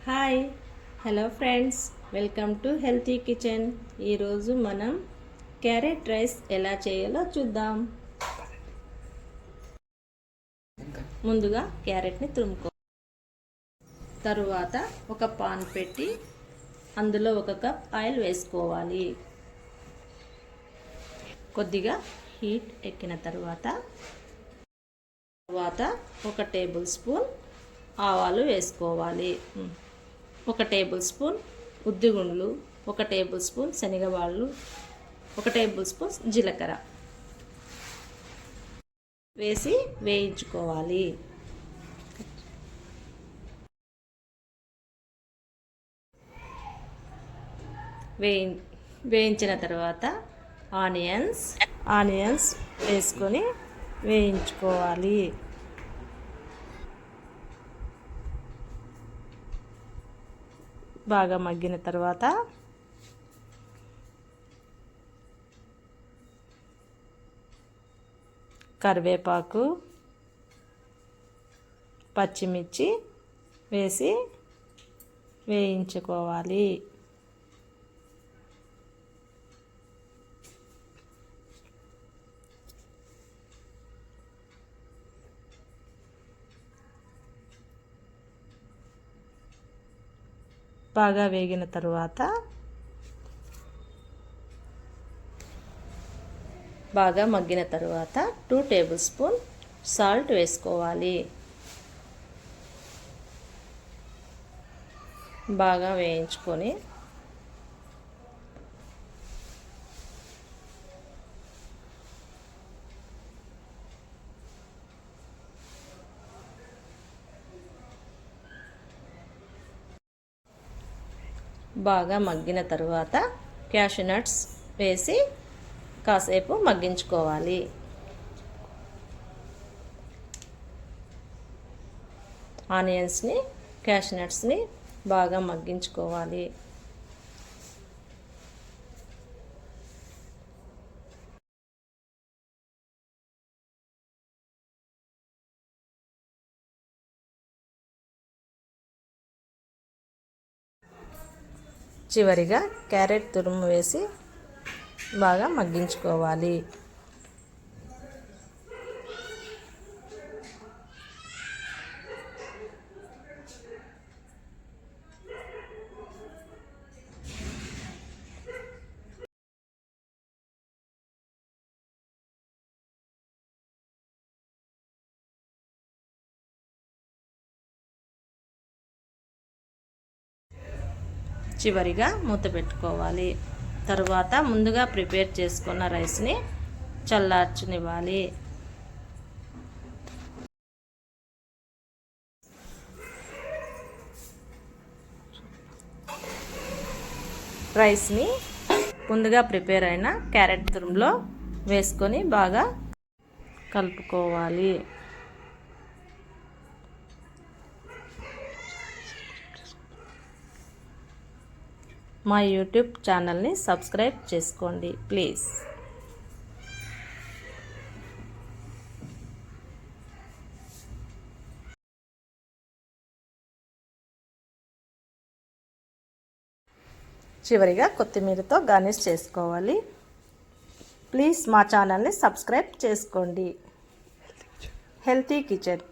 Hi hello friends, welcome to healthy kitchen. ఈరోజు మనం carrot rice ఎలా చేయాలో చూద్దాం. ముందుగా క్యారెట్ని తురుముకో, తరువాత ఒక పాన్ పెట్టి అందులో 1 కప్ ఆయిల్ వేసుకోవాలి. కొద్దిగా హీట్ ఎక్కిన తర్వాత 1 టేబుల్ స్పూన్ ఆవాలు వేసుకోవాలి. 1 టేబుల్ స్పూన్ ఉద్దిగుండ్లు, 1 టేబుల్ స్పూన్ శనగవాళ్ళు, 1 టేబుల్ స్పూన్ జీలకర్ర వేసి వేయించుకోవాలి. వేయించిన తర్వాత ఆనియన్స్ వేసుకొని వేయించుకోవాలి. బాగా మగ్గిన తర్వాత కరివేపాకు, పచ్చిమిర్చి వేసి వేయించుకోవాలి. బాగా వేగిన తర్వాత బాగా మగ్గిన తర్వాత 2 టేబుల్ స్పూన్ సాల్ట్ వేసుకోవాలి. బాగా వేయించుకొని బాగా మగ్గిన తర్వాత క్యాషూ నట్స్ వేసి కాసేపు మగ్గించుకోవాలి. ఆనియన్స్ని, క్యాషూ నట్స్ని బాగా మగ్గించుకోవాలి. చివరిగా క్యారెట్ తురుము వేసి బాగా మగ్గించుకోవాలి. చివరిగా మూత పెట్టుకోవాలి. తరువాత ముందుగా ప్రిపేర్ చేసుకున్న రైస్ని చల్లార్చనివ్వాలి. రైస్ని ముందుగా ప్రిపేర్ అయిన క్యారెట్ తురుములో వేసుకొని బాగా కలుపుకోవాలి. మా యూట్యూబ్ ఛానల్ని సబ్స్క్రైబ్ చేసుకోండి ప్లీజ్. చివరిగా కొత్తిమీరతో గార్నిష్ చేసుకోవాలి. ప్లీజ్ మా ఛానల్ని సబ్స్క్రైబ్ చేసుకోండి. Healthy kitchen.